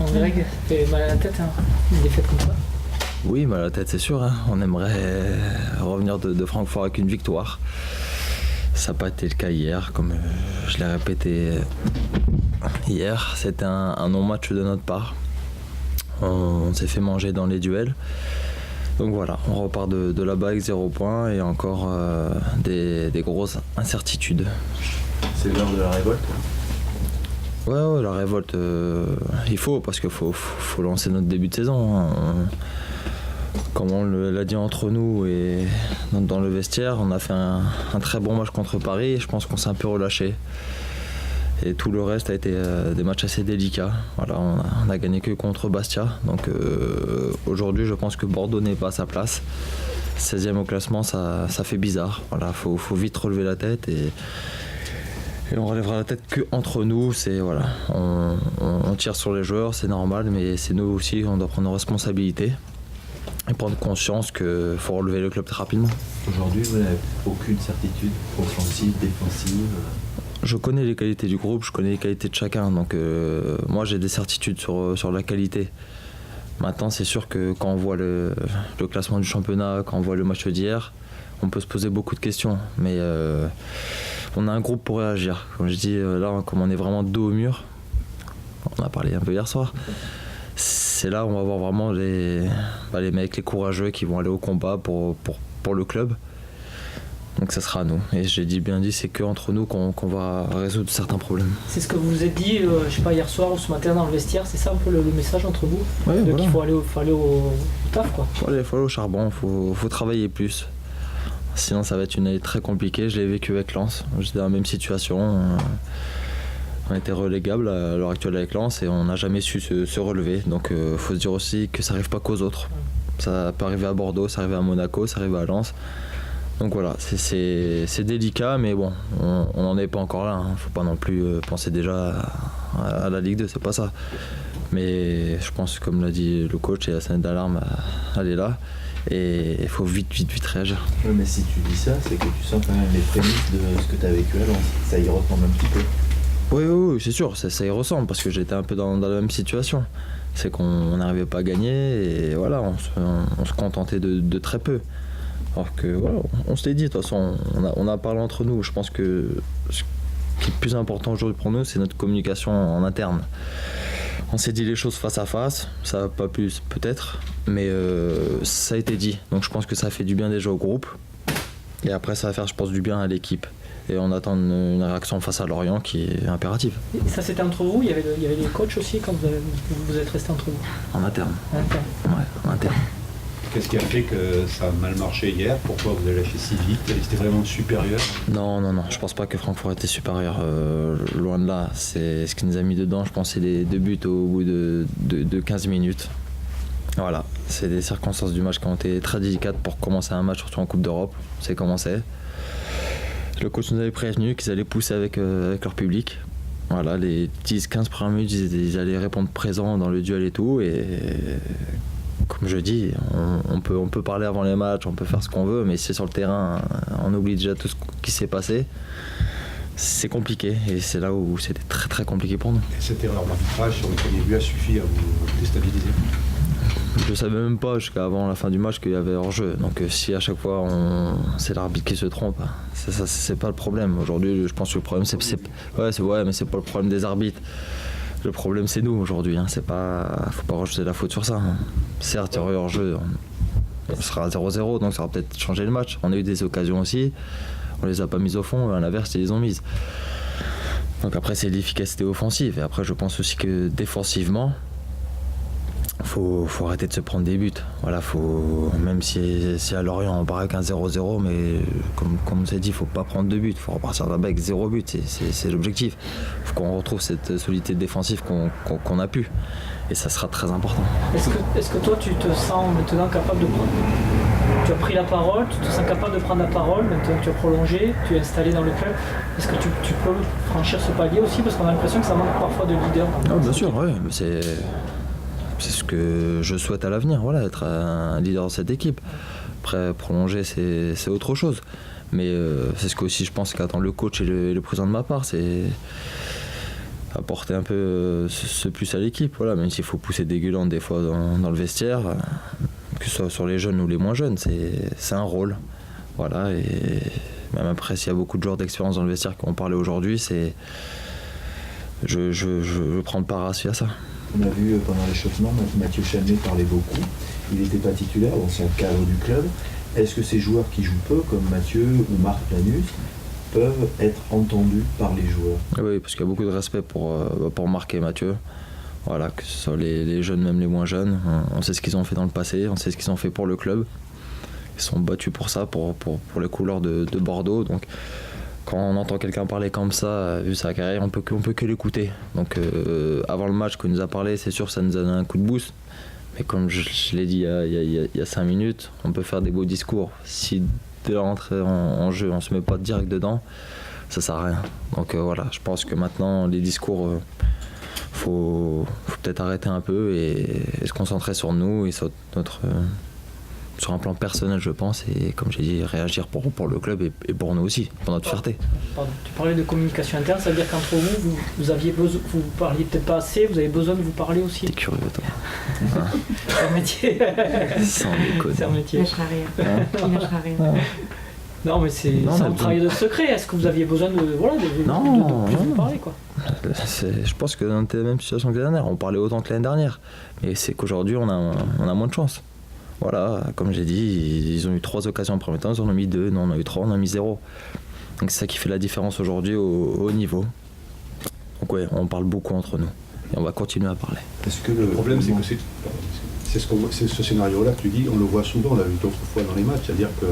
on dirait que ça fait mal à la tête, hein, une défaite comme ça. Oui, mal à la tête, c'est sûr. Hein. On aimerait revenir de Francfort avec une victoire. Ça n'a pas été le cas hier, comme je l'ai répété hier. C'était un non-match de notre part. On s'est fait manger dans les duels. Donc voilà, on repart de là-bas avec 0 points et encore des grosses incertitudes. C'est l'heure de la révolte? Ouais, la révolte, il faut, parce qu'il faut lancer notre début de saison. Hein. Comme on l'a dit entre nous et dans le vestiaire, on a fait un très bon match contre Paris et je pense qu'on s'est un peu relâché. Et tout le reste a été des matchs assez délicats. Voilà, on a gagné que contre Bastia. Donc aujourd'hui, je pense que Bordeaux n'est pas à sa place. 16e au classement, ça fait bizarre. Voilà, faut vite relever la tête et on relèvera la tête que entre nous. C'est voilà, on tire sur les joueurs, c'est normal, mais c'est nous aussi, on doit prendre nos responsabilités et prendre conscience qu'il faut relever le club très rapidement. Aujourd'hui, vous n'avez aucune certitude offensive, défensive? Je connais les qualités du groupe, je connais les qualités de chacun, donc moi j'ai des certitudes sur la qualité. Maintenant c'est sûr que quand on voit le classement du championnat, quand on voit le match d'hier, on peut se poser beaucoup de questions, mais on a un groupe pour réagir. Comme je dis, là comme on est vraiment dos au mur, on a parlé un peu hier soir, c'est là où on va voir vraiment les mecs, les courageux qui vont aller au combat pour le club. Donc ça sera à nous. Et j'ai bien dit, c'est qu'entre nous qu'on va résoudre certains problèmes. C'est ce que vous vous êtes dit, je sais pas, hier soir ou ce matin dans le vestiaire, c'est ça un peu le message entre vous? Ouais, voilà. Qu'il faut aller au taf, quoi. Faut aller au charbon, faut travailler plus. Sinon ça va être une année très compliquée. Je l'ai vécu avec Lens. J'étais dans la même situation. On était relégable à l'heure actuelle avec Lens et on n'a jamais su se relever. Donc faut se dire aussi que ça n'arrive pas qu'aux autres. Ça peut arriver à Bordeaux, ça arrive à Monaco, ça arrive à Lens. Donc voilà, c'est délicat, mais bon, on n'en est pas encore là. Hein. Faut pas non plus penser déjà à la Ligue 2, c'est pas ça. Mais je pense, comme l'a dit le coach, et la sonnette d'alarme, elle est là. Et il faut vite réagir. Oui, mais si tu dis ça, c'est que tu sens quand même les prémices de ce que tu as vécu à Lens. Ça y ressemble un petit peu. Oui, c'est sûr, ça y ressemble, parce que j'étais un peu dans la même situation. C'est qu'on n'arrivait pas à gagner, et voilà, on se contentait de très peu. Alors que voilà, on se l'est dit, de toute façon, on a parlé entre nous. Je pense que ce qui est le plus important aujourd'hui pour nous, c'est notre communication en interne. On s'est dit les choses face à face, ça va pas plus peut-être, mais ça a été dit. Donc je pense que ça fait du bien déjà au groupe. Et après ça va faire, je pense, du bien à l'équipe. Et on attend une réaction face à Lorient qui est impérative. Et ça c'était entre vous, il y avait les coachs aussi quand vous êtes restés entre vous? En interne. Ouais, en interne. Qu'est-ce qui a fait que ça a mal marché hier? Pourquoi vous avez lâché si vite? C'était vraiment supérieur? Non, je pense pas que Francfort était supérieur. Loin de là, c'est ce qui nous a mis dedans, je pense, c'est les 2 buts au bout de 15 minutes. Voilà, c'est des circonstances du match qui ont été très délicates pour commencer un match, surtout en Coupe d'Europe. C'est commencé. Le coach nous avait prévenu qu'ils allaient pousser avec leur public. Voilà, les 10-15 premières minutes, ils allaient répondre présent dans le duel et tout. Et comme je dis, on peut parler avant les matchs, on peut faire ce qu'on veut, mais si sur le terrain, on oublie déjà tout ce qui s'est passé. C'est compliqué et c'est là où c'était très très compliqué pour nous. Et cette erreur d'arbitrage sur le premier but a suffi à vous déstabiliser? Je ne savais même pas jusqu'à avant la fin du match qu'il y avait hors-jeu. Donc si à chaque fois c'est l'arbitre qui se trompe, c'est pas le problème. Aujourd'hui, je pense que le problème mais c'est pas le problème des arbitres. Le problème c'est nous aujourd'hui. Faut pas rejeter la faute sur ça. Certes, il y aurait hors-jeu, on sera à 0-0, donc ça va peut-être changer le match. On a eu des occasions aussi, on les a pas mises au fond, à l'inverse, ils les ont mises. Donc après c'est l'efficacité offensive. Et après je pense aussi que défensivement, faut arrêter de se prendre des buts. Voilà, même si à Lorient on part avec un 0-0, mais comme on s'est dit, il ne faut pas prendre de buts. Il faut repartir là-bas avec 0 but. C'est l'objectif. Il faut qu'on retrouve cette solidité défensive qu'on a pu. Et ça sera très important. Est-ce que toi tu te sens maintenant capable de prendre... Tu as pris la parole, tu te sens capable de prendre la parole, maintenant que tu as prolongé, tu es installé dans le club. Est-ce que tu peux franchir ce palier aussi? Parce qu'on a l'impression que ça manque parfois de leader. Bien sûr, oui. C'est ce que je souhaite à l'avenir, voilà, être un leader de cette équipe. Après, prolonger, c'est autre chose. Mais c'est ce que aussi je pense qu'attend le coach et le président de ma part. apporter un peu ce plus à l'équipe. Voilà, même s'il faut pousser des gueulantes des fois dans le vestiaire, que ce soit sur les jeunes ou les moins jeunes, c'est un rôle. Voilà, et même après, s'il y a beaucoup de joueurs d'expérience dans le vestiaire qui ont parlé aujourd'hui, je veux prendre part à ça. On a vu pendant l'échauffement, Mathieu Chamet parlait beaucoup. Il n'était pas titulaire, l'ancien cadre du club. Est-ce que ces joueurs qui jouent peu, comme Mathieu ou Marc Planus, peuvent être entendus par les joueurs? Oui, parce qu'il y a beaucoup de respect pour Marc et Mathieu. Voilà, que ce soit les jeunes, même les moins jeunes. On sait ce qu'ils ont fait dans le passé, on sait ce qu'ils ont fait pour le club. Ils sont battus pour ça, pour les couleurs de Bordeaux. Donc, quand on entend quelqu'un parler comme ça, vu sa carrière, on peut que l'écouter. Donc, avant le match qu'il nous a parlé, c'est sûr que ça nous a donné un coup de boost. Mais comme je l'ai dit il y a 5 minutes, on peut faire des beaux discours. Si dès la rentrée en jeu, on ne se met pas direct dedans, ça ne sert à rien. Donc voilà, je pense que maintenant, les discours, faut peut-être arrêter un peu et se concentrer sur nous et sur sur un plan personnel, je pense, et comme j'ai dit, réagir pour le club et pour nous aussi, pour notre fierté. Pardon. Tu parlais de communication interne, ça veut dire qu'entre vous aviez besoin, vous parliez peut-être pas assez, vous avez besoin de vous parler aussi. T'es curieux, toi. C'est un métier. Sans déconner. C'est un métier. Il lâchera rien. Il lâchera rien. Non, mais c'est un travail de secret. Est-ce que vous aviez besoin de plus vous parler, quoi? Je pense que dans la même situation que l'année dernière, on parlait autant que l'année dernière. Mais c'est qu'aujourd'hui, on a moins de chance. Voilà, comme j'ai dit, ils ont eu 3 occasions en premier temps, ils en ont mis 2, nous on en a eu 3, on en a mis 0. Donc c'est ça qui fait la différence aujourd'hui au haut niveau. Donc ouais, on parle beaucoup entre nous et on va continuer à parler. Est-ce que le problème, c'est que c'est ce scénario-là que tu dis, on le voit souvent, on l'a vu d'autres fois dans les matchs, c'est-à-dire que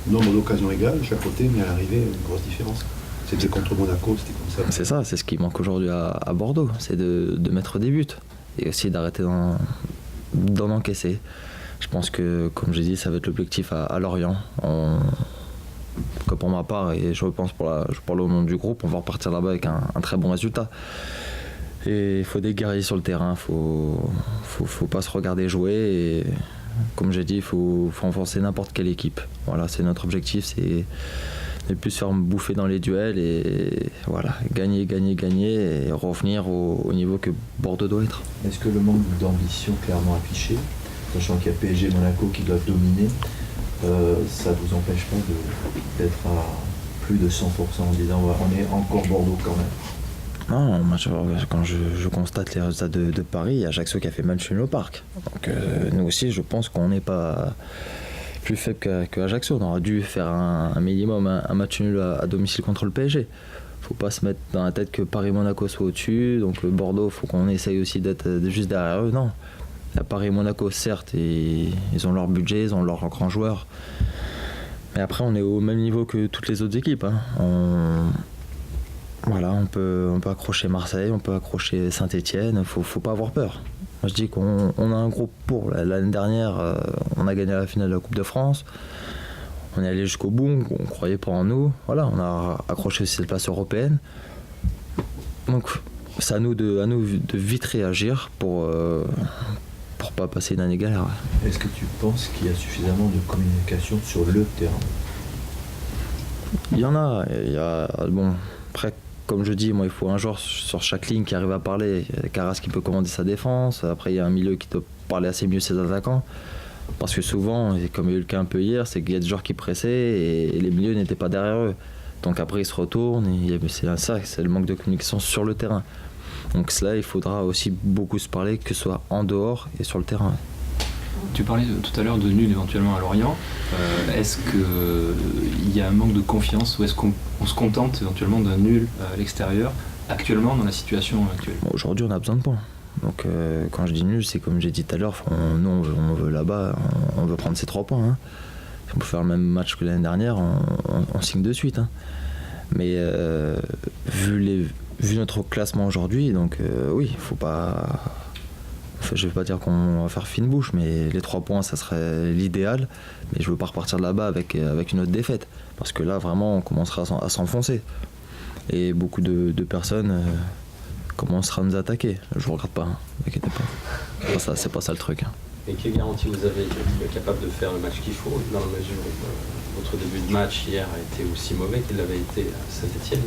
nombre d'occasions égales, chaque côté, mais à l'arrivée, une grosse différence. C'était contre Monaco, c'était comme ça. C'est ça, c'est ce qui manque aujourd'hui à Bordeaux, c'est de mettre des buts et aussi d'arrêter d'en encaisser. Je pense que, comme j'ai dit, ça va être l'objectif à Lorient. Que pour ma part, et je pense je parle au nom du groupe, on va repartir là-bas avec un très bon résultat. Et il faut des guerriers sur le terrain, faut pas se regarder jouer. Et comme j'ai dit, il faut renforcer n'importe quelle équipe. Voilà, c'est notre objectif, c'est ne plus se faire bouffer dans les duels et voilà, gagner et revenir au niveau que Bordeaux doit être. Est-ce que le manque d'ambition clairement affiché, sachant qu'il y a PSG et Monaco qui doivent dominer, ça ne vous empêche pas d'être à plus de 100% en disant on est encore Bordeaux quand même? Non, quand je constate les résultats de Paris, il y a Ajaccio qui a fait match nul au parc. Donc nous aussi, je pense qu'on n'est pas plus faible qu'Ajaccio. On aurait dû faire un minimum, un match nul à domicile contre le PSG. Faut pas se mettre dans la tête que Paris-Monaco soit au-dessus, donc le Bordeaux, faut qu'on essaye aussi d'être juste derrière eux. Non. À Paris-Monaco, certes, ils ont leur budget, ils ont leurs grands joueurs. Mais après, on est au même niveau que toutes les autres équipes. Voilà, on peut accrocher Marseille, on peut accrocher Saint-Etienne, faut pas avoir peur. Moi, je dis qu'on a un groupe pour. L'année dernière, on a gagné la finale de la Coupe de France. On est allé jusqu'au bout, on croyait pas en nous. Voilà, on a accroché aussi cette place européenne. Donc, c'est à nous de vite réagir pour pas passer une année galère. Est-ce que tu penses qu'il y a suffisamment de communication sur le terrain? Il y en a. Bon, après, comme je dis, moi, il faut un joueur sur chaque ligne qui arrive à parler. Carras qui peut commander sa défense. Après, il y a un milieu qui doit parler assez mieux ses attaquants. Parce que souvent, et comme il y a eu le cas un peu hier, c'est qu'il y a des joueurs qui pressaient et les milieux n'étaient pas derrière eux. Donc après, ils se retournent. C'est le manque de communication sur le terrain. Donc cela, il faudra aussi beaucoup se parler, que ce soit en dehors et sur le terrain. Tu parlais tout à l'heure de nul éventuellement à Lorient. Est-ce qu'il y a un manque de confiance ou est-ce qu'on se contente éventuellement d'un nul à l'extérieur actuellement dans la situation actuelle? Aujourd'hui, on a besoin de points. Donc quand je dis nul, c'est comme j'ai dit tout à l'heure, nous on veut là-bas, on veut prendre ces 3 points. Si on peut faire le même match que l'année dernière, on signe de suite. Mais vu notre classement aujourd'hui, donc oui, il faut pas... Enfin, je ne vais pas dire qu'on va faire fine bouche, mais les 3 points, ça serait l'idéal. Mais je ne veux pas repartir de là-bas avec une autre défaite. Parce que là, vraiment, on commencera à s'enfoncer. Et beaucoup de personnes commenceront à nous attaquer. Je ne vous regarde pas, ne vous inquiétez pas. C'est pas ça le truc. Et quelle garantie vous avez qu'il est capable de faire le match qu'il faut, dans la mesure où votre début de match hier a été aussi mauvais qu'il l'avait été à Saint-Etienne?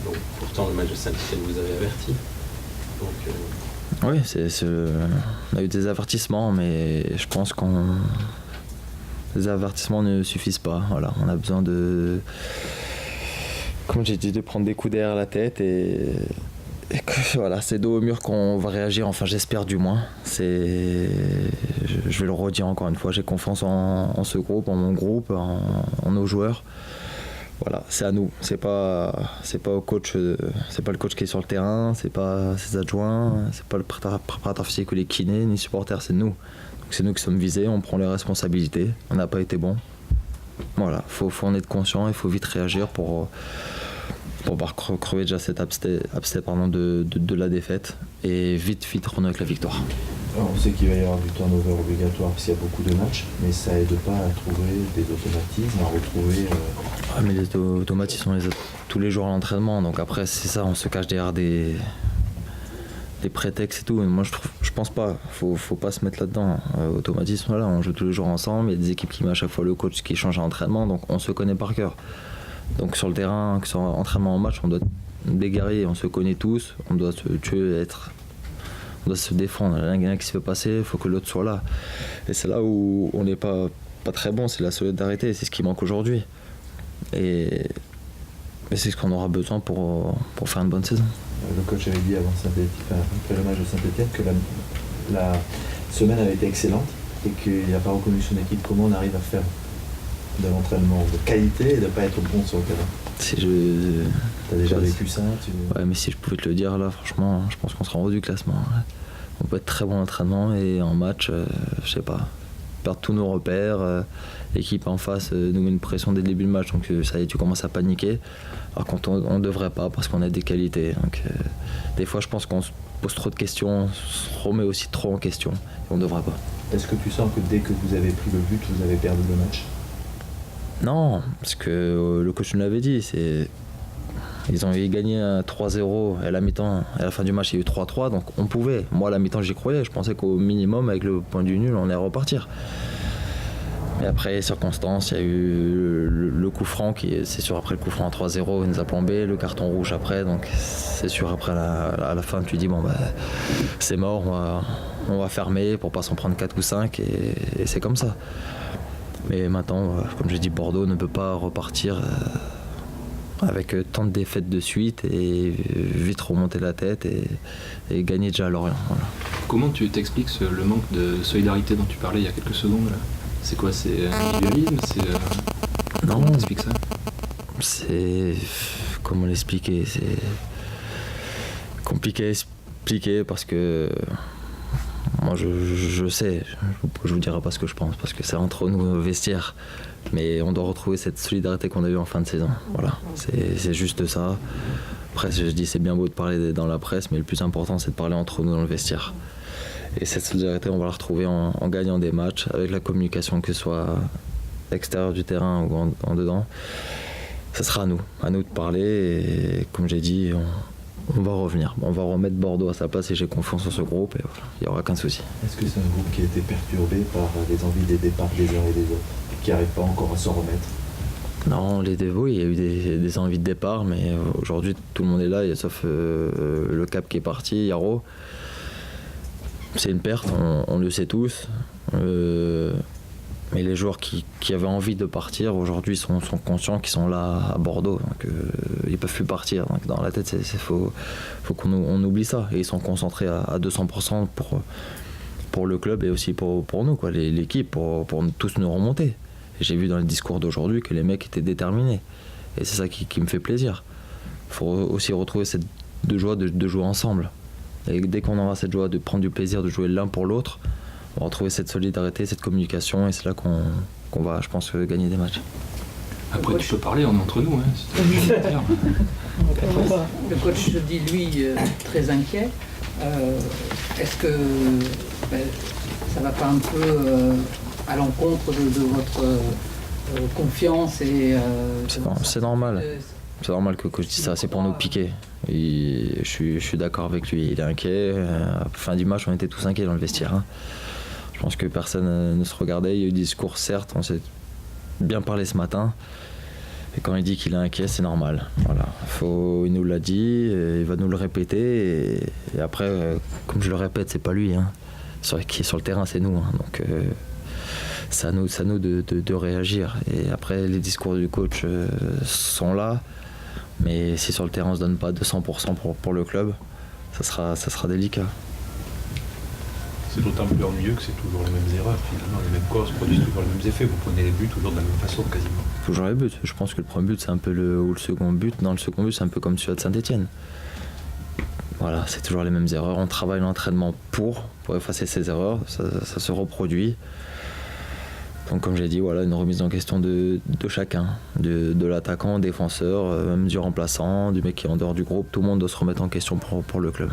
Donc, pourtant, le match de Saint-Étienne vous avez averti. Donc, Oui, on a eu des avertissements, mais je pense que les avertissements ne suffisent pas. Voilà, on a besoin de, comme j'ai dit, de prendre des coups derrière la tête et voilà, c'est dos au mur qu'on va réagir. Enfin, j'espère du moins. Je vais le redire encore une fois, j'ai confiance en ce groupe, en mon groupe, en nos joueurs. Voilà, c'est à nous. C'est pas au coach, c'est pas le coach qui est sur le terrain, c'est pas ses adjoints, c'est pas le préparateur physique ou les kinés, ni les supporters, c'est nous. Donc c'est nous qui sommes visés, on prend les responsabilités. On n'a pas été bon. Voilà, faut en être conscient, il faut vite réagir pour crever déjà cet abcès de la défaite et vite renouer avec la victoire. Alors, on sait qu'il va y avoir du turnover obligatoire parce qu'il y a beaucoup de matchs, mais ça aide pas à trouver des automatismes, à retrouver... Mais les automatismes, on les a tous les jours à l'entraînement, donc après c'est ça, on se cache derrière des prétextes et tout. Et moi je pense pas, faut pas se mettre là-dedans. Automatisme, voilà, on joue tous les jours ensemble, il y a des équipes qui mettent à chaque fois le coach qui change à l'entraînement, donc on se connaît par cœur. Donc sur le terrain, que ce soit entraînement en match, on doit être des guerriers, on se connaît tous, on doit se tuer, on doit se défendre. Il y en a qui se fait passer, il faut que l'autre soit là. Et c'est là où on n'est pas très bon, c'est la solidarité, c'est ce qui manque aujourd'hui. Et c'est ce qu'on aura besoin pour faire une bonne saison. Le coach avait dit après le match de Saint-Étienne que la semaine avait été excellente et qu'il n'a pas reconnu son équipe. Comment on arrive à faire de l'entraînement de qualité et de ne pas être bon sur le terrain? T'as déjà vécu ça? Ouais, mais si je pouvais te le dire là, franchement, je pense qu'on sera en haut du classement. On peut être très bon en entraînement et en match, je sais pas, perdre tous nos repères. L'équipe en face nous met une pression dès le début du match, donc ça y est, tu commences à paniquer. Alors quand on ne devrait pas parce qu'on a des qualités. Donc, des fois, je pense qu'on se pose trop de questions, on se remet aussi trop en question et on ne devrait pas. Est-ce que tu sens que dès que vous avez pris le but, vous avez perdu le match? Non, parce que le coach nous l'avait dit, ils ont gagné 3-0 à la mi-temps, à la fin du match il y a eu 3-3, donc on pouvait. Moi à la mi-temps j'y croyais, je pensais qu'au minimum avec le point du nul on allait repartir. Et après les circonstances, il y a eu le coup franc, c'est sûr après le coup franc à 3-0 il nous a plombé, le carton rouge après, donc c'est sûr après à la fin tu dis bon c'est mort, on va fermer pour pas s'en prendre 4 ou 5 et c'est comme ça. Mais maintenant, comme j'ai dit, Bordeaux ne peut pas repartir avec tant de défaites de suite et vite remonter la tête et gagner déjà à Lorient. Voilà. Comment tu t'expliques le manque de solidarité dont tu parlais il y a quelques secondes là? C'est quoi? C'est individualisme? Non. Comment t'expliques ça? Comment l'expliquer? C'est compliqué à expliquer parce que moi je sais, je vous dirai pas ce que je pense parce que c'est entre nous au vestiaire, mais on doit retrouver cette solidarité qu'on a eue en fin de saison. Voilà, c'est juste ça. Après je dis c'est bien beau de parler dans la presse, mais le plus important c'est de parler entre nous dans le vestiaire. Et cette solidarité on va la retrouver en gagnant des matchs, avec la communication, que ce soit à l'extérieur du terrain ou en dedans. Ça sera à nous de parler et comme j'ai dit, on va revenir. On va remettre Bordeaux à sa place et j'ai confiance en ce groupe et voilà, il n'y aura aucun souci. Est-ce que c'est un groupe qui a été perturbé par les envies des départs des uns et des autres et qui n'arrive pas encore à se remettre? Non, les dévots, il y a eu des envies de départ, mais aujourd'hui tout le monde est là, sauf le cap qui est parti, Yaro. C'est une perte, on le sait tous. Mais les joueurs qui avaient envie de partir aujourd'hui sont conscients qu'ils sont là à Bordeaux, donc ils peuvent plus partir. Donc dans la tête, faut qu'on oublie ça. Et ils sont concentrés à 200% pour le club et aussi pour nous, quoi, l'équipe, pour tous nous remonter. Et j'ai vu dans les discours d'aujourd'hui que les mecs étaient déterminés. Et c'est ça qui me fait plaisir. Il faut aussi retrouver cette joie de jouer ensemble. Et dès qu'on aura cette joie de prendre du plaisir de jouer l'un pour l'autre, on va retrouver cette solidarité, cette communication, et c'est là qu'on va, je pense, gagner des matchs. Après, tu peux parler, on est entre nous. Le coach dit, lui, très inquiet. Est-ce que ça va pas un peu à l'encontre de votre confiance et c'est normal. C'est normal que le coach dise ça, c'est pour nous piquer. Et je suis d'accord avec lui, il est inquiet. À la fin du match, on était tous inquiets dans le vestiaire. Hein. Je pense que personne ne se regardait. Il y a eu des discours, certes, on s'est bien parlé ce matin. Et quand il dit qu'il est inquiet, c'est normal. Voilà. Il nous l'a dit, et il va nous le répéter. Et après, comme je le répète, c'est pas lui. Hein. Qui est sur le terrain, c'est nous. Hein. Donc c'est à nous de réagir. Et après, les discours du coach sont là. Mais si sur le terrain on se donne pas 200% pour le club, ça sera délicat. C'est d'autant plus ennuyeux que c'est toujours les mêmes erreurs finalement, les mêmes causes produisent toujours les mêmes effets. Vous prenez les buts toujours de la même façon quasiment. Toujours les buts. Je pense que le premier but c'est un peu ou le second but. Dans le second but c'est un peu comme celui de Saint-Etienne. Voilà, c'est toujours les mêmes erreurs. On travaille l'entraînement pour effacer ces erreurs. Ça se reproduit. Donc comme j'ai dit, voilà, une remise en question de chacun, de l'attaquant, défenseur, même du remplaçant, du mec qui est en dehors du groupe. Tout le monde doit se remettre en question pour le club.